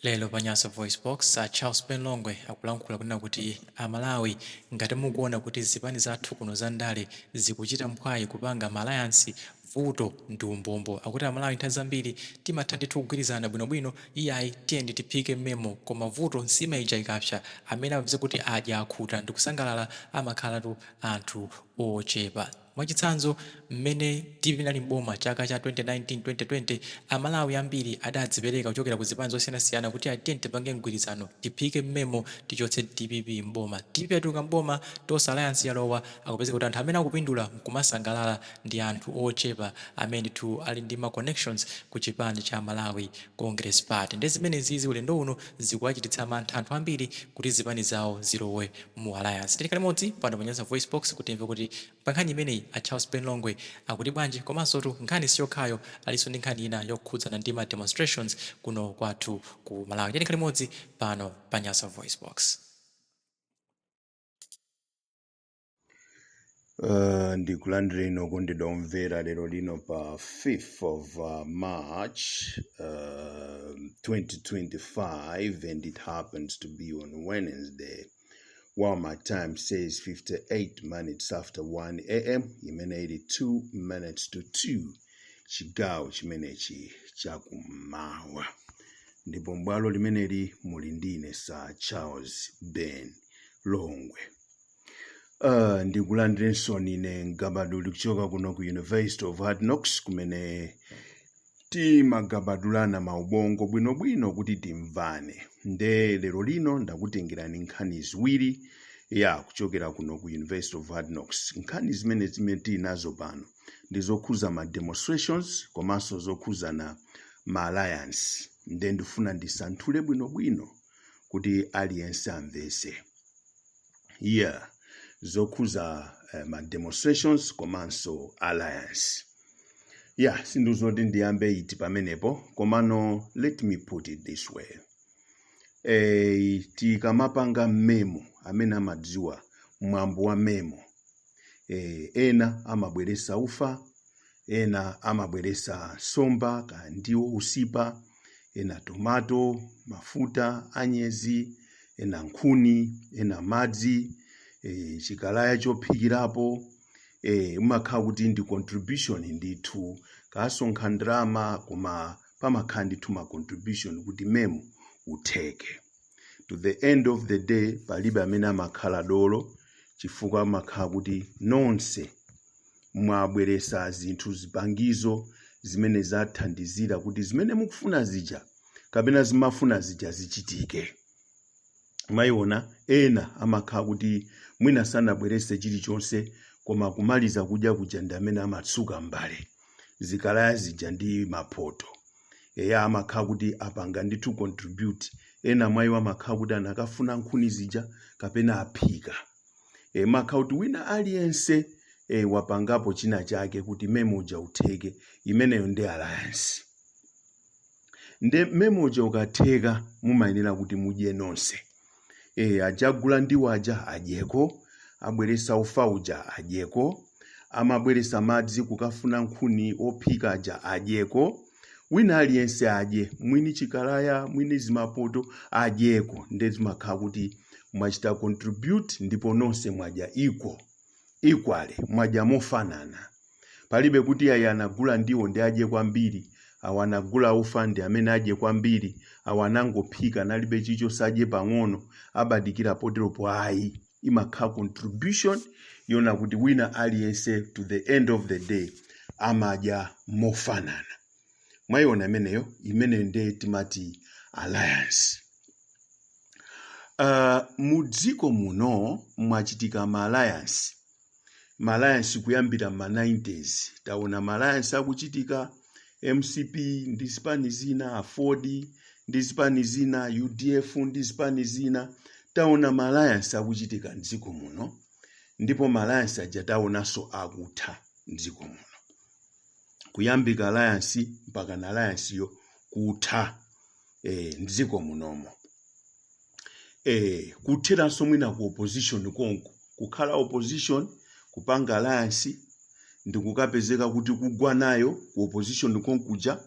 Lelo panyasa voice box Charles Penlongwe akulankhula kunena kuti Amalawi ngati mukuona kuti zipani zathu kuno za ndale zikuchita mphwayi kupanga alliance vuto ndi umbombo akuti Amalawi nthawi zambiri timatha ndithu kugwirizana bwinobwino iyayi tiyeni tiphike memo koma vuto nsima ija ikapsa amene amve kuti adya akhuta ndi kusangalala amakhalatu anthu ochepa. Mwachitsanzo mmene tinali mboma chaka cha 2019-2020 Amalawi ambiri adadzipereka kuchokera ku zipani zosiyanasiyana kuti atiyeni tipange mgwirizano tiphike mmemo tichotse DPP mboma. DPP atuluka mboma tonse alliance yalowa akupezeka kuti anthu amene akupindula nkumasangalala ndi anthu ochepa amene tu ali ndi ma connections ku chipani cha Malawi Congress Party. Ndi zimenezi ulendo uno zikuwachititsa mantha anthu ambiri kuti zipani zawo zilowe mu alliance. Tili limodzi pano panyasa voice box kuti timve kuti pankhani imeneyi Charles Penlongwe akuti bwanji komanso tu nkhani siyokhayo aliso ndi nkhani ina yokhudzana ndi ma demonstrations kuno kwathu ku Malawi. Tili limodzi pano panyasa voice box. Ndikulandireni okondedwa omvera lero lino pa 5th of March 2025 and it happens to be on Wednesday. While my time says 58 minutes after 1 a.m. imene 2 minutes to 2 chigawo chimenechi chakumawa. Ndipo mbwalo limeneli muli ndine Sir Charles Ben Longwe. Ndikulandirenso nine Ngabaduli kuchoka kuno ku University of Hard Knocks kumene timagabadulana maubongo bwinobwino kuti timvane. Nde lero lino ndakutengerani nkhani ziwiri kuchokera kuno ku University of Hard Knocks. Nkhani zimene tinazo pano ndi zokhuza ma demonstrations komanso zokhuza na ma alliance. Nde ndifuna ndisanthule bwinobwino kuti aliyense amvese. Zokhuza ma demonstrations komanso alliance. Sinduzoti ndiyambe iti pamenepo komano let me put it this way. Tikamapanga memo amene amadziwa mwambo wa memo. Ena amabweresa ufa, ena amabweresa somba kandiwo usipa, ena tomato, mafuta, anyezi, ena nkhuni, ena madzi, chikalaya chophikirapo. Umakhala kuti ndi contribution ndithu kasonkha ndrama koma pamakhala ndithu ma contribution kuti memo utheke. To the end of the day palibe amene amakhala dolo chifukwa amakhala kuti nonse mwabweresa zinthu zipangizo zimene zathandizira kuti zimene mukufuna zija kapena zimafuna zija zichitike. Mwayiona ena amakhala kuti mwina sanabwerese chilichonse koma kumaliza kudya kuja ndi amene amatsuka mbale zikalaya zija ndi mapoto. Amakhala kuti apanga ndithu contribute. Ena mwayi amakhala kuti anakafuna nkhuni zija kapena aphika. Makhala kuti wina aliyense wapangapo china chake kuti memo uja utheke. Imeneyo ndi alliance. Nde memo uja ukatheka mumayenera kuti mudye nonse. Ajagula ndiwo aja adyeko. Abweresa ufa uja adyeko. Amabweresa madzi kukafuna nkhuni ophika aja adyeko. Wina aliyense adye. Mwini chikalaya, mwini zimapoto adyeko. Nde zimakhala kuti mwachita contribute ndipo nonse mwadya equally. Mwadya mofanana. Palibe kuti ayi anagula ndiwo ndi adye kwambiri. Awa anagula ufa ndi amene adye kwambiri. Awa anangophika nalibe chicho sadye pang'ono. Abadikira poteropo ayi. Imakhala contribution yona kuti wina aliyense to the end of the day amadya mofanana. Mwayiona imeneyo nde timati alliance. Mudziko muno mwachitika ma alliance. Ma alliance kuyambira ma 90s. Taona ma alliance akuchitika MCP ndi zipani zina, Aford ndi zipani zina, UDF ndi zipani zina. Taona ma alliance akuchitika mdziko muno. Ndipo ma alliance aja taonanso akutha mdziko muno. Kuyambika alliance mpaka na alliance yo kutha mdziko munomo. Kutheranso mwina ku opposition konko. Kukhala opposition kupanga alliance ndi kukapezeka kuti kugwa nayo ku opposition konkuja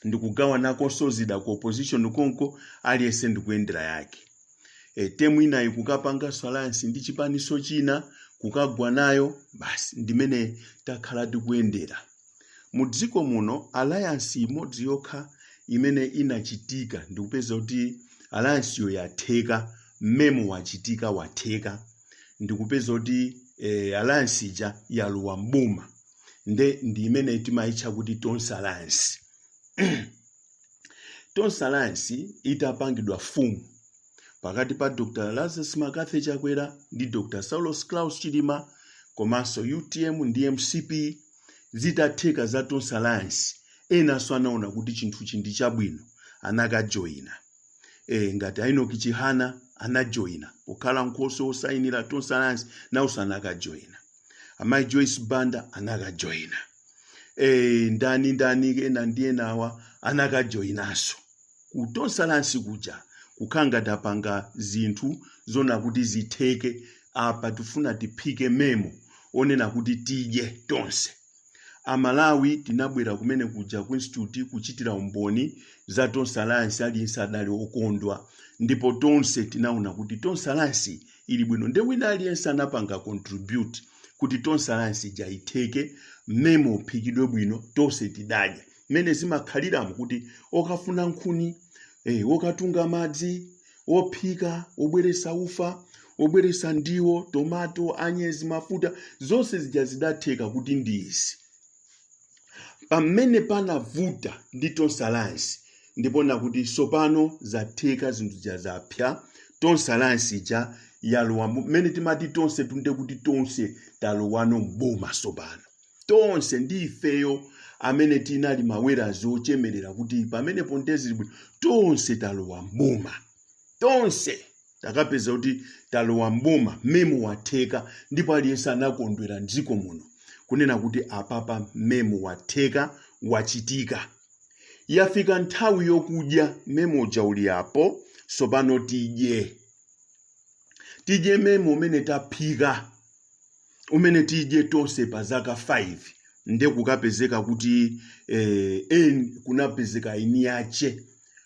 ndikugawanako sozida ku opposition konko aliyense ndikuyendera yake. Temu inayi kukapanganso alliance ndi chipaniso china kukagwa nayo, basi ndimene takhala tikuyendera. Mu dziko muno alliance imodzi yokha imene inachitika ndikupeza kuti alliance yo yatheka, memo wachitika watheka, ndikupeza kuti alliance ija yalowa mboma, ndi imene timayitcha kuti Tonse Alliance. Tonse Alliance itapangidwa fumu pakati pa Dr. Lazarus Makathi Chakwera ndi Dr. Saulos Klaus Chilima komanso UTM ndi MCP, zitatheka za Tonse Alliance, enanso anaona kuti chinthuchi ndi chabwino, anakajoyina. Ngati Enoch Chihana anajoyina pokhala Nkhoswe osayinira Tonse Alliance, nawonso anakajoyina. Amayi Joyce Banda anakajoyina. Ndani ena ndiye nawa anakajoyinaso. Ku Tonse Alliance kuja kukhanga tapanga zinthu zona kuti zitheke. Apa tifuna tiphike memo onena kuti tidye tonse. Amalawi tinabwera kumene kuja ku institute kuchitira umboni za Tonse Alliance, aliyense adali okondwa, ndipo tonse tinaona kuti Tonse Alliance ili bwino, ndi wina aliyense anapanga contribute kuti Tonse Alliance ija itheke, memo uphikidwe bwino, tonse tidadya. Mene zimakhaliramo kuti okafuna nkhuni, okatunga madzi, ophika, obweresa ufa, obweresa ndiwo, tomato, anyezi, mafuta, zonse zija zidatheka kuti ndizi. Pamene panavuta ndi Tonse Alliance, ndipona kuti sopano zatheka zinthu zija zapya, Tonse Alliance ija yalowa. Mene timati tonse tunde kuti tonse talowano mboma sopano. Tonse ndi ifeyo amene tinali mawerazi ochemerera kuti pamene pondezi tonse talowa mboma. Tonse takapeza kuti talowa mboma, memo watheka, ndipo aliyense anakondwera mdziko muno kunena kuti apapa memo watheka, wachitika. Yafika nthawi yokudya, memo uja uli apo, sopano tidye. Tidye memo umene taphika, umene tidye tonse pa zaka 5. Nde kukapezeka kuti kunapezeka ini yache.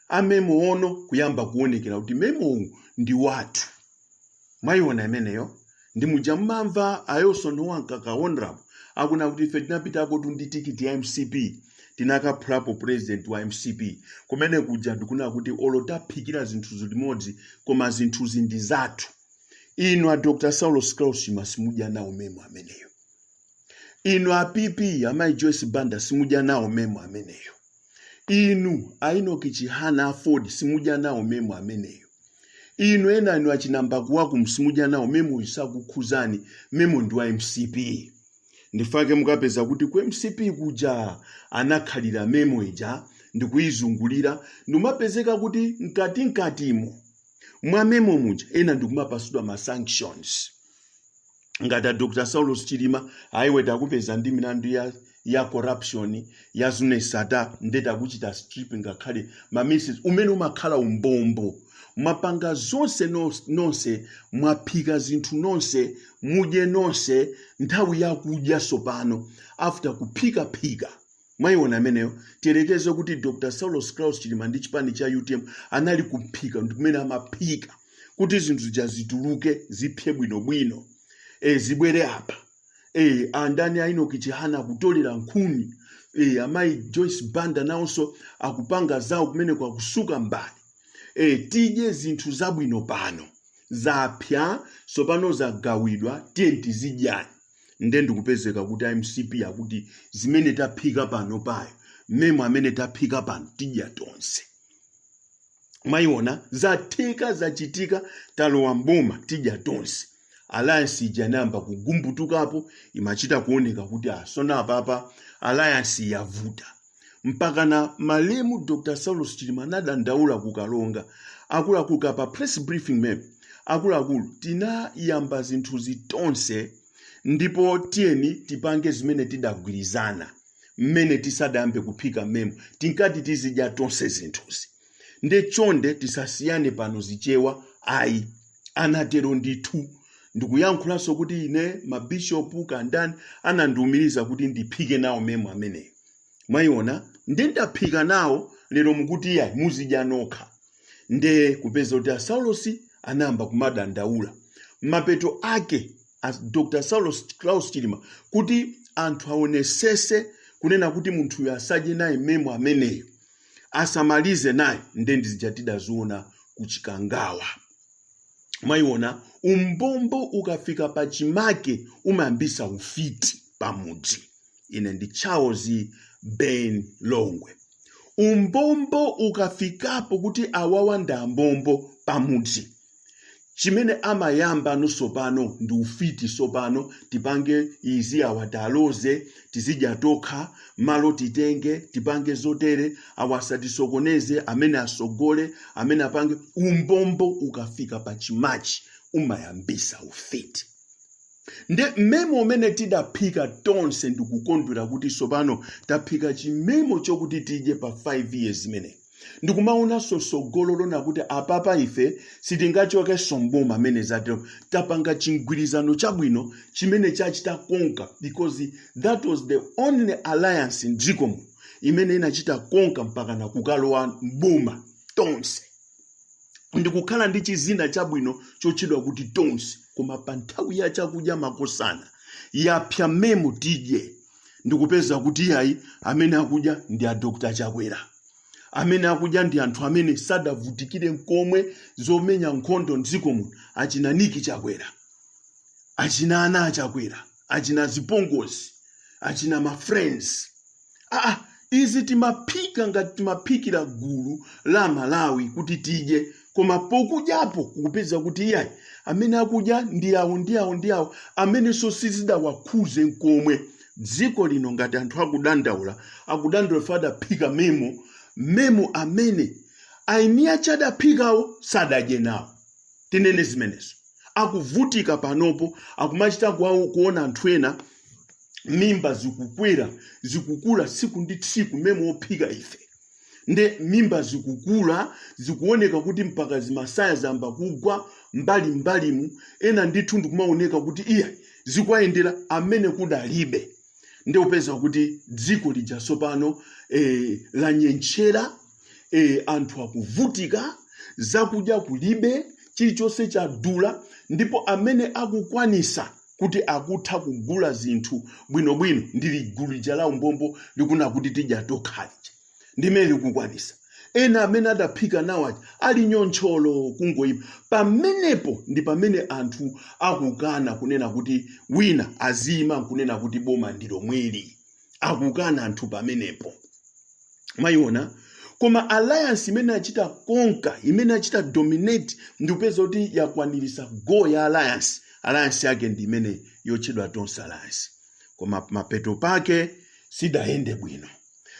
Amemo ono kuyamba kuonekera kuti memo ndi wathu. Mwayiona imeneyo? Ndi muja mmamva ayonso ndiwankaka honorable akuna kuti ife tinapitako tundi tikiti ya MCP, tinakaphulapo president wa MCP, kumene kuja ndikuna kuti olotaphikira zinthu zilimodzi koma zinthuzi ndi zathu. Inu a Dr. Saulos Klaus Chilima simudya nawo memo ameneyo. Inu a PP amayi Joyce Banda simudya nawo memo ameneyo. Inu a Enoch Chihana Afford simudya nawo memo ameneyo. Inu ena achinamba kuwaku msimudya nawo memo isakukhuzani, memo ndi wa MCP. Ndifake mukapeza kuti ku MCP kuja anakhalira memo ija ndikuyizungulira, ndimapezeka kuti mkatimo mwa memo muja ena ndikumapasudwa ma sanctions. Ngati Dr. Saulos Chilima aiwe takupeza ndi milandu ya corruption ya zunesata, ndeta kuchita stripping ngakhale mamises umene umakhala umbombo. Mwapanga zonse nonse, mwaphika zinthu nonse, mudye nonse, nthawi yakudya sopano after kuphika. Mwayiona ameneyo? Tiyerekeze kuti Dr. Saulos Klaus Chilima ndi chipani cha UTM anali kuphika, ndikumene amaphika kuti zinthu zija zituluke, zipye bwinobwino, zibwere apa. Andani a Enoch Chihana kutolera nkhuni, amayi Joyce Banda nawonso akupanga zawo kumene kwa kusuka mbali. Tidye zinthu zabwino pano, zapya sopano zagawidwa, tiye tizidyani. Nde ndikupezeka kuti MCP akuti zimene taphika pano payo, memo amene taphika pano tidya tonse. Mwayiona? Zatheka zachitika, talowa mboma tidya tonse. Alliance ija namba kugumbutukapo, imachita kuoneka kuti sona apapa alliance yavuta. Mpaka na malemu Dr. Saulos Chilima nadandaula kukalonga, akuluakulu pa press briefing meme, akuluakulu tinayamba zinthu zitonse, ndipo tiyeni tipange zimene tidagwirizana, mmene tisadayambe kuphika memo, tinkati tizidya tonse zinthuzi. Nde chonde tisasiyane pano zichewa, ayi anatero ndithu. Ndikuyankhulanso kuti ine mabishopu kandani anandiumiriza kuti ndiphike nawo memo ameneyo. Mwayiona? ndaphika nawo lero mukuti yayi muzidya nokha. Nde kupeza kuti Saulos anayamba kumadandaula mapeto ake as Dr. Saulos Klaus Chilima kuti anthu aonesese kunena kuti munthu asadye naye memo ameneyo asamalize naye. Nde ndizijatidaziona kuchikangawa. Mwayiona umbombo ukafika pachimake umayambisa ufiti pamudzi. Ine ndi Charles Ben Longwe. Umbombo ukafikapo kuti awawa ndambombo pamudzi, chimene amayamba nosopano ndi ufiti. Sopano tipange izi awataloze tizidya tokha, malo titenge tipange zotere, awasatisokoneze, amene asogole, amene apange. Umbombo ukafika pachimachi umayambisa ufiti. Nde mmemo umene tidaphika tonse ndikukondwera kuti sopano taphika chimemo chokuti tidye pa 5 years imene. Ndikumaona sosogolo lona kuti apapa ife sitingachoke somboma amene zatero tapanga chingwirizano chabwino chimene chachita konka, because that was the only alliance in dziko imene inachita konka mpaka na kukalowa mboma tonse. Ndikukhala ndi chizina chabwino chochedwa kuti tonse, koma pa nthawi ya chakudya makosana yapya memo tidye. Ndikupeza kuti yayi amene akudya ndi a Dr. Chakwera. Amene akudya ndi anthu amene sadavutikire nkomwe zomenya nkhondo mdziko muno. Achina Niki Chakwera, achina Ana Chakwera, achina Zipongozi, achina ma friends. Izi timaphika ngati timaphikira gulu la Malawi kuti tidye, koma pokudyapo kupeza kuti yayi amene akudya ndi awo amene sosizida wakhuze nkomwe. Dziko lino ngati anthu akudandaula fada phika memo amene aini achadaphikawo sadadye nawo. Tinene zimenezo akuvutika panopo, akumachita kuona anthu ena mimba zikukula siku ndi tsiku memo ophika ife. Nde mimba zikukula zikuoneka kuti mpaka zimasaya zamba kugwa mbalimu ena ndithu ndikumaoneka kuti iya zikuayendera amene kudalibe. Nde upeza kuti dziko lija sopano la nyenchera, anthu akuvutika, zakudya kulibe, chilichonse chadula, ndipo amene akukwanisa kuti akutha kugula zinthu bwinobwino ndili gulu lija la umbombo likuna kuti tidya tokha. Ndimene kukwanisa. Ena amene adaphika nawo ali nyoncholo kungoyipa. Pamenepo ndi pamene anthu akukana kunena kuti wina azima kunena kuti boma ndilo mwili. Akukana anthu pamenepo. Mwayiona? Koma alliance imene achita konka, imene achita dominate, ndipeza kuti yakwanirisa go ya alliance yake ndi imene yochedwa tonse alliance. Koma mapeto pake sidayende bwino.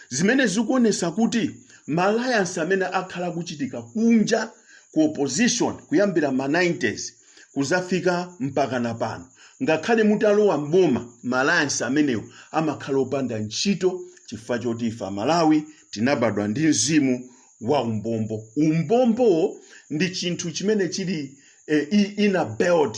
Zimene zikuonesa kuti alliance amene akhala kuchitika kunja ku opposition kuyambira ma 90s kuzafika mpaka na pano, ngakhale mutalowa mboma alliance amenewo amakhala opanda ntchito chifukwa choti ife Malawi tinabadwa ndi mzimu wa umbombo. Umbombo ndi chinthu chimene chili ina belt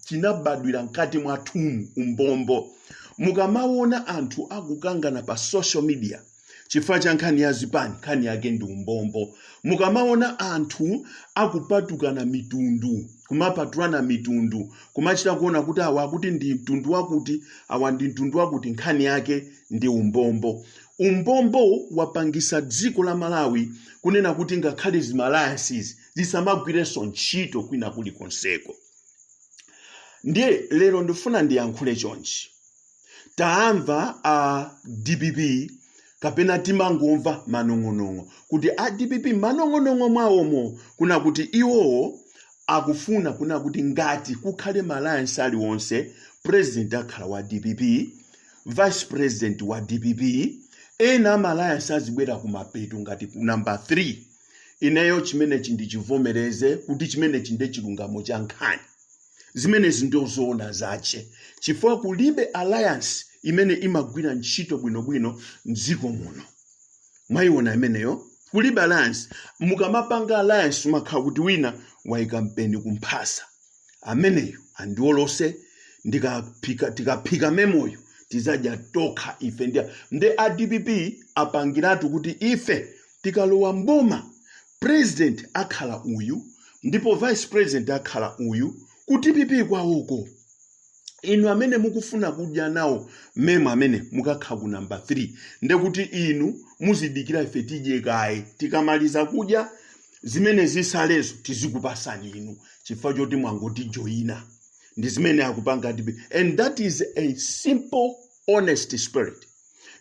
chinabadwira mkati mwa thumu. Umbombo mukamaona anthu akukangana pa social media chifukwa cha nkhani ya zipani, nkhani yake ndi umbombo. Mukamaona anthu akupatukana mitundu, kumapatulana mitundu, kumachita kuona kuti awa kuti ndi mtundu wakuti, awa ndi mtundu wakuti, nkhani yake ndi umbombo. Umbombo wapangisa dziko la Malawi kunena kuti ngakhale alliances zisamagwirenso ntchito kwina kuli konseko. Ndiye lero ndifuna ndiyankhule chonchi. Taamva a DPP kapena timangomva manong'onong'o kuti a DPP manong'onong'o mwawomo kuna kuti iwo akufuna kuna kuti ngati kukhale alliance aliwonse, president akhala wa DPP, vice president wa DPP, ena alliance azibwera kumapeto ngati number 3. Ineyo chimene chindichivomereze kuti chimene chinde chilungamo cha nkhani. Zimene zindozoona zache chifukwa kulibe alliance imene imagwira ntchito bwinobwino mdziko muno. Mwayiona imeneyo kulibe alliance. Mukamapanga alliance umakhala kuti wina waika mpeni kumphasa. Ameneyo andiolose tikaphika memoyo tizadya tokha ife nde a DPP apangiratu kuti ife tikalowa mboma president akhala uyu ndipo vice president akhala uyu ku DPP kwawoko. Inu amene mukufuna kudya nawo memo amene mukakhala ku number 3 ndekuti inu muzidikira ife tidye kaye tikamaliza kudya zimene zisalezo tizikupasani inu chifukwa choti mwangotijoyina. Ndi zimene akupanga DPP. And that is a simple honest spirit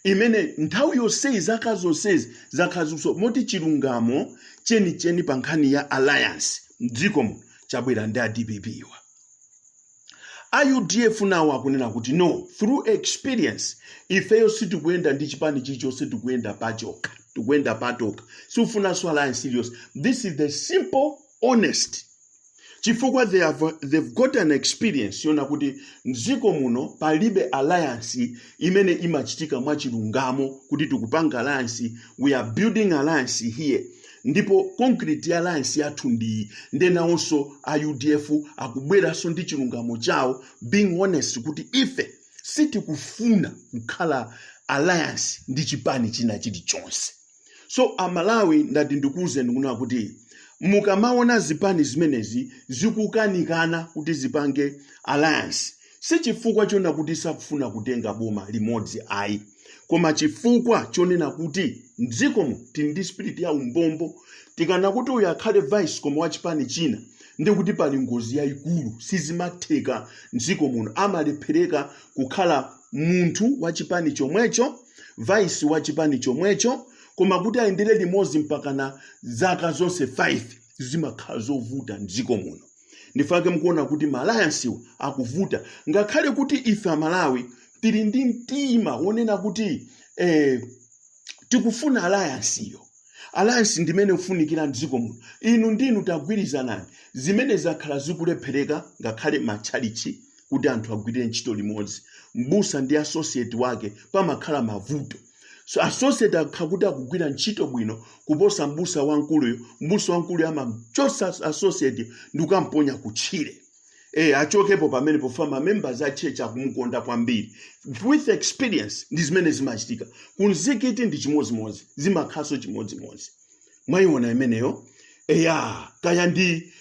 imene nthawi yonse zaka zonse zakhazuso moti chilungamo cheni pa nkhani ya alliance mdziko muno chabwera ndi a DPP iwa. UDF nawo akunena kuti no, through experience ifeyo sitikuyenda ndi chipani chilichonse tikuyenda pachoka tikuyenda patoka siufunanso alliance serious. This is the simple honest chifukwa they've got an experience yona kuti mdziko muno palibe alliance imene imachitika mwachilungamo kuti tikupanga alliance. We are building alliance here. Ndipo concrete alliance yathu ndi nawonso a UDF akubweranso ndi chilungamo chawo being honest kuti ife sitikufuna kukhala alliance ndi chipani china chilichonse. So Amalawi ndati ndikuuze ndikuna kuti mukamaona zipani zimenezi zikukanikana kuti zipange alliance si chifukwa chona kuti sakufuna kutenga boma limodzi ayi, koma chifukwa chonena kuti mdziko mu tili ndi spirit ya umbombo. Tikana kuti uyu akhale vice koma wa chipani china ndi kuti pali ngozi yayikulu sizimatheka mdziko muno. Amalephereka kukhala munthu wa chipani chomwecho vice wa chipani chomwecho koma kuti aendere limodzi mpaka na zaka zonse 5 zimakhala zovuta mdziko muno. Ndifake mkuona kuti alliance akuvuta ngakhale kuti ife Amalawi tili ndi mtima wonena kuti tikufuna alliance iyo. Alliance ndimene ufunikira mdziko muno. Inu ndinu tagwirizanani zimene zakhala zikulephereka ngakhale matchalichi kuti anthu agwirire ntchito limodzi. Mbusa ndi associate wake pamakhala mavuto. So associate akhakuti akugwira ntchito bwino kuposa mbusa wankuluyo. Mbusa wankuluyo amachosa associate ndikamponya kutchire. Achokepo pamene pofama members a church akumukonda kwambiri. With experience ndi zimene zimachitika. Kunzikiti ndi chimodzimodzi zimakhaso chimodzimodzi. Mwayiona imeneyo kaya ndi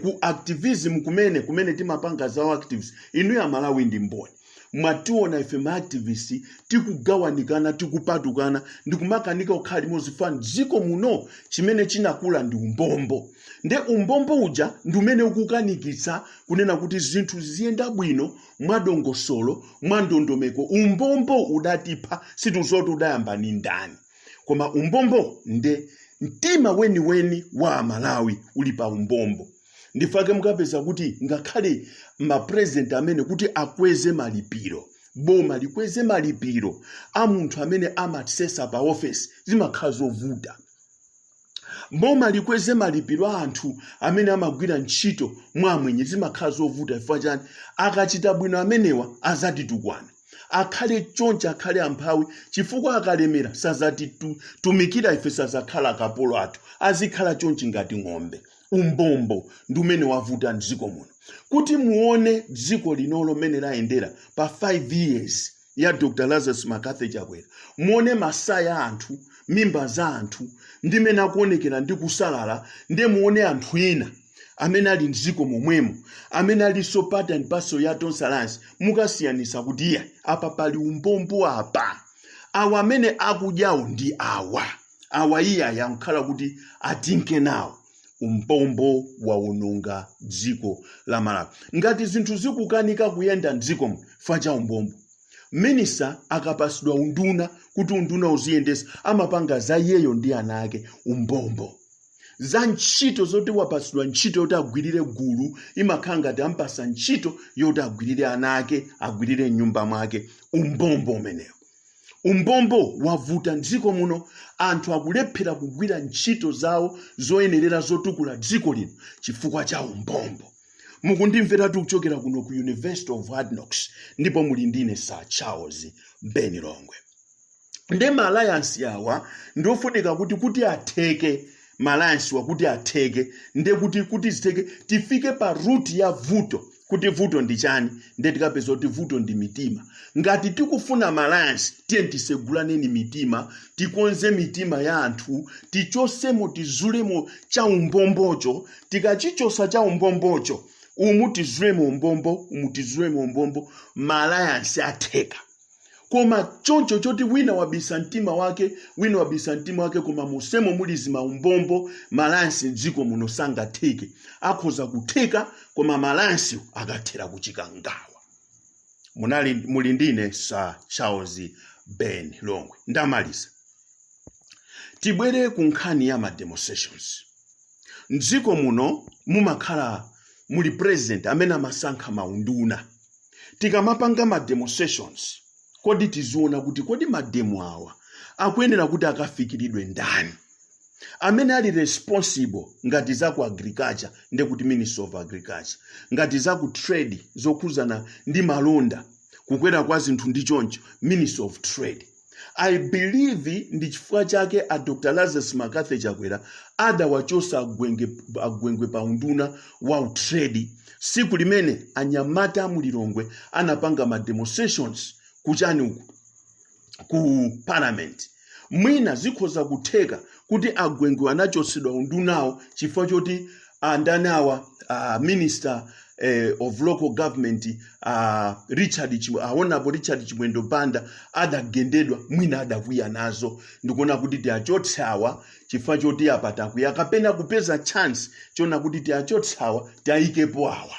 ku activism kumene timapanga zawo activists inu ya Malawi ndi mboni. Mwationa ife ma activists tikugawanikana tikupatukana ndikumakanika okhala limodzi fani dziko muno chimene chinakula ndi umbombo. Nde umbombo uja ndi umene ukukanikitsa kunena kuti zinthu ziyenda bwino mwadongosolo mwandondomeko. Umbombo udatipha situzoti udayamba ni ndani koma umbombo nde mtima weni wa Malawi uli pa umbombo. Ndifake mukapeza kuti ngakhale president amene kuti akweze malipiro boma likweze malipiro a munthu amene amatsesa pa office zimakhala zovuta. Boma likweze malipiro a anthu amene amagwira ntchito mwamwenye zimakhala zovuta chifukwa chani akachita bwino amenewa azatitukwana. Akhale choncha akhale amphawi chifukwa akalemera sazatitumikira ife sazakhala kapolo athu azikhala chonchi ngati ng'ombe. Umbombo ndi umene wavuta mdziko muno. Kuti muone dziko linolo mene laendera pa 5 years ya Dr. Lazarus Makathi Chakwera. Muone masaya anthu, mimba za anthu, ndi mene akuonekera ndi kusalala, ndi muone anthu ena amene ali mdziko momwemo, amene ali so part and parcel ya tonsalance, mukasiyanisa kuti iya apa pali umbombo apa. Awa amene akudyawo ndi awa iya yankhala kuti atinke nawo. Umbombo waononga dziko la Malawi. Ngati zinthu zikukanika kuyenda mdziko facha umbombo. Minister akapasidwa unduna kuti unduna uziyendesa amapanga za yeyo ndi ana ake umbombo. Za ntchito zoti wapasidwa ntchito yoti agwirire gulu imakhala ngati ampasa ntchito yoti agwirire ana ake agwirire nyumba mwake. Umbombo umenewo. Umbombo wavuta mdziko muno. Anthu akulephera kugwira ntchito zawo zoyenerera zotukula dziko lino chifukwa cha umbombo. Mukundimvera kuchokera kuno ku University of Hard Knocks ndipo muli ndine Sir Charles Benilongwe. Nde alliance yawa ndofunika kuti atheke alliance wakuti atheke nde kuti zitheke tifike pa root ya vuto kuti vuto ndi chani ndetikapeza kuti vuto ndi mitima. Ngati tikufuna malansi tiye tisegulaneni mitima, tikonze mitima ya anthu, tichosemo tizulemo cha umbombocho, tikachichosa cha umbombocho umu tizulemo umbombo, umu tizulemo umbombo, malayansi atheka. Koma choncho choti wina wabisa mtima wake koma musemo mulizima umbombo, malansi dziko muno sangatheke. Akhoza kutheka koma malansi akathera kuchika ngawa. Muli ndine Sir Charles Ben Longwe. Ndamaliza. Tibwere ku nkhani ya ma demonstrations. Mdziko muno mumakhala muli president amene amasankha maunduna. Tikamapanga ma demonstrations, kodi tiziona kuti kodi mademo awa akuyenera kuti akafikiridwe ndani? Amene ali responsible ngati za ku agriculture ndekuti Minister of Agriculture, ngati za ku trade zokhuzana ndi malonda kukwera kwa zinthu ndi choncho Minister of Trade. I believe ndi chifukwa chake a Dr. Lazarus Makathi Chakwera adawachosa agwengwe pa unduna wa trade siku limene anyamata mulilongwe anapanga ma demonstrations kuchani uku ku parliament. Mwina zikhoza kutheka kuti agwengwe anachosedwa undunawo chifukwa choti andani awa Minister of Local Government Honorable Richard Chimwendo Banda adagendedwa, mwina adavuya nazo. Ndikuona kuti tiachotsawa chifukwa choti apata kuyakapena kupeza chance chona kuti tiachotsawa tiayikepo awa.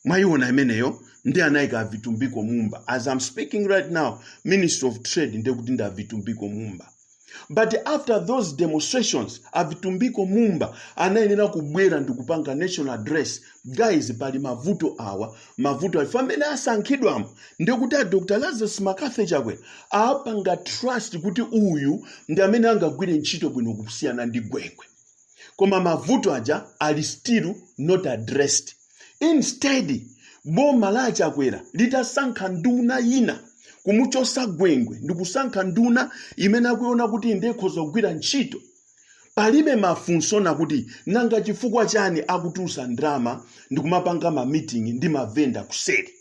Mwayiona imeneyo ndi anayika Vitumbiko Mumba. As I'm speaking right now, Minister of Trade ndekuti nda Vitumbiko Mumba. But after those demonstrations, Vitumbiko Mumba anayenera kubwera ndikupanga national address. Guys, pali mavuto awa, mavuto ifamene asankhidwamo ndekuti Dr. Lazarus Makathi Chakwera apanga trust kuti uyu ndi amene angagwire ntchito bwino kusiyana ndi gwengwe. Koma mavuto aja ali still not addressed. Instead, boma la Chakwera litasankha nduna ina kumuchosa gwengwe ndikusankha nduna imene akuona kuti ndekhoza kugwira ntchito. Palibe mafunso na kuti nanga chifukwa chani akutusa ndrama ndikumapanga ma meeting ndi mavenda kuseri.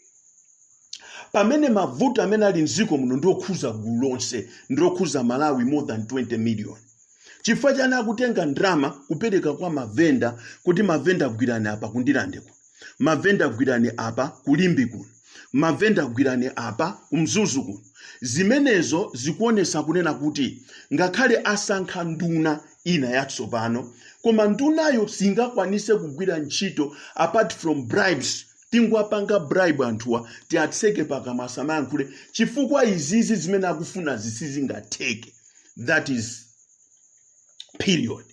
Pamene mavuto amene ali mdziko muno ndiokhuza gulu lonse, ndiokhuza Malawi more than 20 million. Chifukwa chani akutenga ndrama kupereka kwa mavenda kuti mavenda kugwirane apa kundilandeko, mavenda kugwirane apa kulimbi kuno, mavenda kugwirane apa kumzuzu kuno. Zimenezo zikuonesa kunena kuti ngakhale asankha nduna ina yatsopano, koma ndunayo singakwanise kugwira ntchito apart from bribes. Tingwapanga bribe anthuwa tiatseke pakamasa mayankhule chifukwa izizi zimene akufuna zisizingatheke. That is period.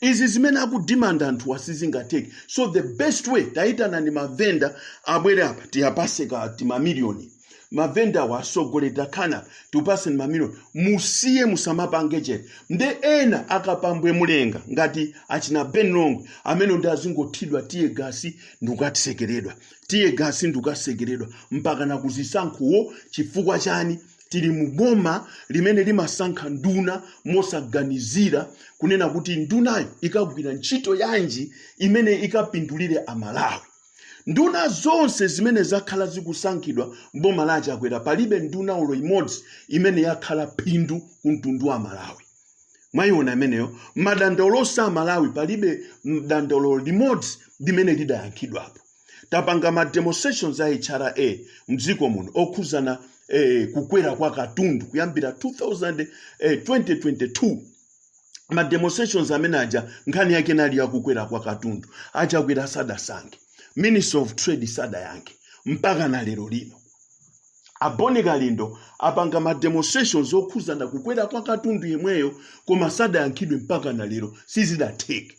Izi zimene akudimanda anthuwa sizingatheke. So the best way taitana ni mavenda abwere apa tiyapaseka timamiliyoni. Mavenda wasogoleta kana tupase ni mamiliyoni. Musiye musamapange chete. Nde ena akapambwe mulenga ngati achina Ben Longwe amene ndazingothidwa tiye gasi ndukatisekeredwa. Tiye gasi ndukasekeredwa mpaka na kuzisankhuwo chifukwa chani tili muboma limene limasankha nduna mosaganizira kunena kuti ndunayo ikagwira ntchito yanji imene ikapindulire Amalawi. Nduna zonse zimene zakhala zikusankhidwa boma la Chakwera palibe nduna ulo imodzi imene yakhala phindu kumtundu wa Malawi. Mwayiona imeneyo madandaulo sa Malawi palibe dandaulo limodzi limene lidayankhidwapo. Tapanga ma demonstrations a HRA mdziko muno okhuzana kukwera kwa katundu kuyambira 2022. Ma demonstrations amene aja nkhani yake nali yakukwera kwa katundu. Achakwera sadasankhe. Minister of Trade sada yanke mpaka na lero lino. Abone Kalindo apanga ma demonstrations okhuzana kukwera kwa katundu yemweyo koma sada yankidwe mpaka na lero sizidatheke.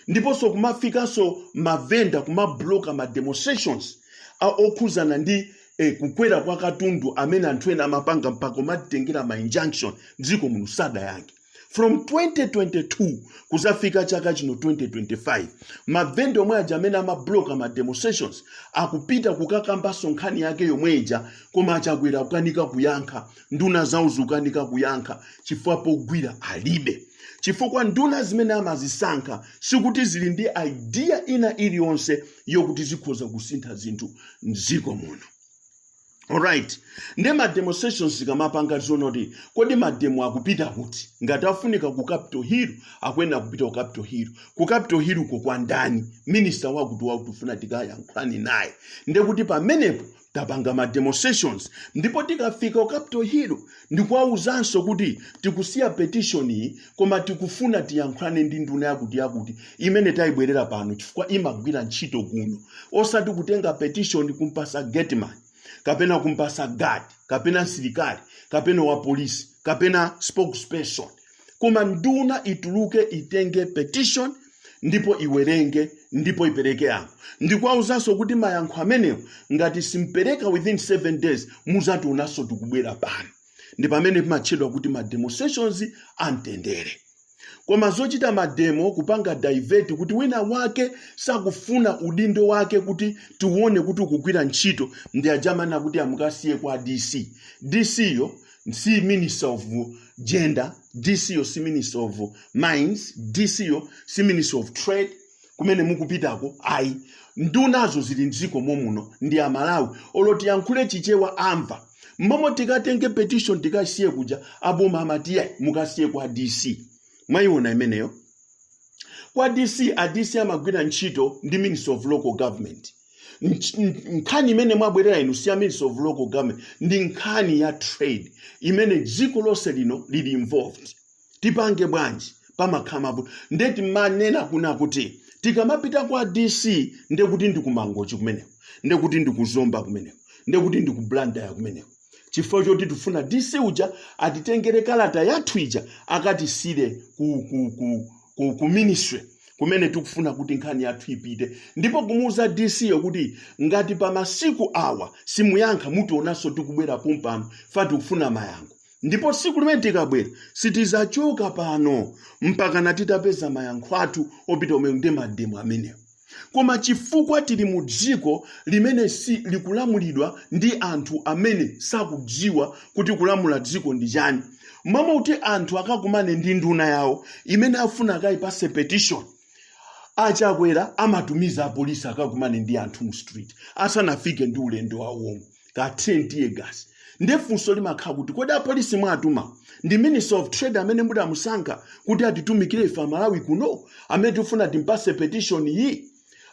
Ndiponso kumafikaso mavenda kumabloka ma demonstrations okhuzana ndi kukwera kwa katundu amene anthu ena amapanga mpaka matengera ma injunction dziko muno sada yanke. From 2022 kuzafika chaka chino 2025 mavenda omwe aja amene amabloka ma demonstrations akupita kukakamba nkhani yake yomweja koma Chakwera kukanika kuyankha, nduna zawo zikukanika kuyankha chifukwa pogwira alibe. chifukwa nduna zimene amazisankha sikuti zili ndi idea ina iliyonse yokuti zikhoza kusintha zinthu mdziko muno. Alright, nde ma demonstrations zikamapanga zonoti kodi mademo akupita kuti ngati afunika ku Capitol Hill akwenda kupita ku Capitol Hill. Ku Capitol Hill ko kwa ndani minister wakuti wakufuna tikayankhulani naye. Nde kuti pamenepo tapanga ma demonstrations ndipo tikafika ku Capitol Hill ndikuwauzanso kuti tikusiya petition iyi koma tikufuna tiyankhulane ndi nduna yakuti imene tayibwerera pano chifukwa imagwira ntchito kuno. Osati kutenga petition kumpasa gateman, kapena kumpasa guard, kapena msilikali, kapena wa polisi, kapena spokesperson. Koma nduna ituluke itenge petition ndipo iwerenge ndipo ipereke yankho. Ndikuwauzanso kuti mayankho amenewo ngati simpereka within 7 days muzatiunanso tikubwera pano. Ndi pamene pamachedwa kuti ma demonstrations amtendere. Koma zochita mademo kupanga divert kuti wina wake sakufuna udindo wake kuti tuone kuti ukugwira ntchito ndi ajamana kuti amukasiye kwa DC. DC yo si Minister of Gender, DC yo si Minister of Mines, DC yo si Minister of Trade. Kumene mukupitako ayi ndunazo zili mdziko momuno ndi Amalawi oloti yankhule chichewa amva. Mmomo tikatenge petition tikasiye kuja aboma amatiye mukasiye kwa DC. Mwayiona imeneyo kwa DC adisi amagwira ntchito ndi Minister of Local Government. Nkhani imene mwabwerera inu si Minister of Local Government ndi nkhani ya trade imene dziko lonse lino lili involved. Tipange bwanji pamakhamapo ndeti manena kuna kuti tikamapita kwa DC ndekuti ndikumangochi kumeneko, ndekuti ndikuzomba kumeneko, ndekuti ndikublanda kumeneko. Chifukwa choti tufuna DC uja atitengere kalata yathu ija akatisire ku ministry kumene tikufuna kuti nkhani yathu ipite. Ndipo kumuuza DC yokuti ngati pa masiku awa simuyankha mutionanso tikubwera pompano fati kufuna mayankho. Ndipo siku limene tikabwera sitizachoka pano mpaka natitapeza mayankho athu opita omwe ndi mademo amenewo. Koma chifukwa tili mu dziko limene si likulamulidwa ndi anthu amene sakudziwa kuti kulamula dziko ndi chani. Mama kuti anthu akakumane ndi nduna yawo imene afuna akayipase petition, achakwera amatumiza apolisi akakumane ndi anthu mu street asanafike ndi ulendo wawo ka tiye gas. Ndefunso limakhala kuti kodi apolisi mwatuma ndi Minister of Trade amene mudamusankha kuti atitumikire ife Amalawi kuno amene tifuna timpase petition iyi.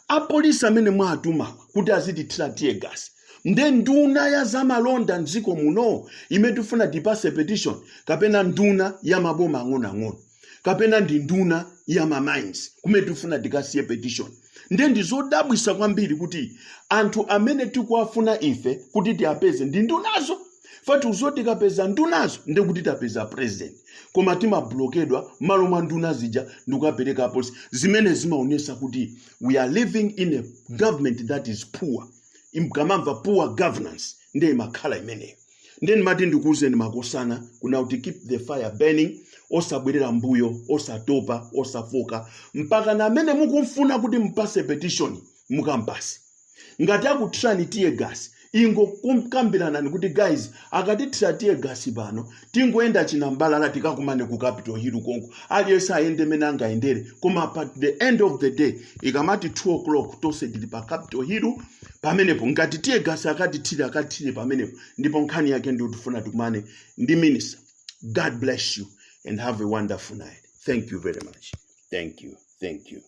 Apolisi amene mwatuma kuti azitithira tiye gas nde nduna ya zamalonda mdziko muno imene tifuna tipase petition, kapena nduna ya maboma ang'ono kapena ndi nduna ya mines kumene tifuna tikasiye petition. Nde ndizodabwisa kwambiri kuti anthu amene tikuwafuna ife kuti tiapeze ndi ndunazo. Fati uzoti kapeza ndunazo nde kuti tapeza president. Koma timablokedwa malo mwa nduna zija ndikukapereka apolisi zimene zimaonesa kuti we are living in a government that is poor. Imkamamva poor governance nde imakhala imeneyo. Nde ndimati ndikuuzeni makosana kuna kuti keep the fire burning, osabwerera mbuyo, osatopa, osafoka mpaka na amene mukumfuna kuti mpase petition mukampase. Ngati akutrani tiye gas ingo kumkambirana kuti guys akatithira tiye gas pano tingoenda chinambalala tikakumane ku Capitol Hill konko aliyesa ayende menanga endere. Koma at the end of the day ikamati 2 o'clock tose tili pa Capitol Hill pamenepo ngati tiye gas akatithire pamenepo ndipo nkhani yake ndi utufuna tukumane ndi minister. God bless you and have a wonderful night. Thank you very much. Thank you.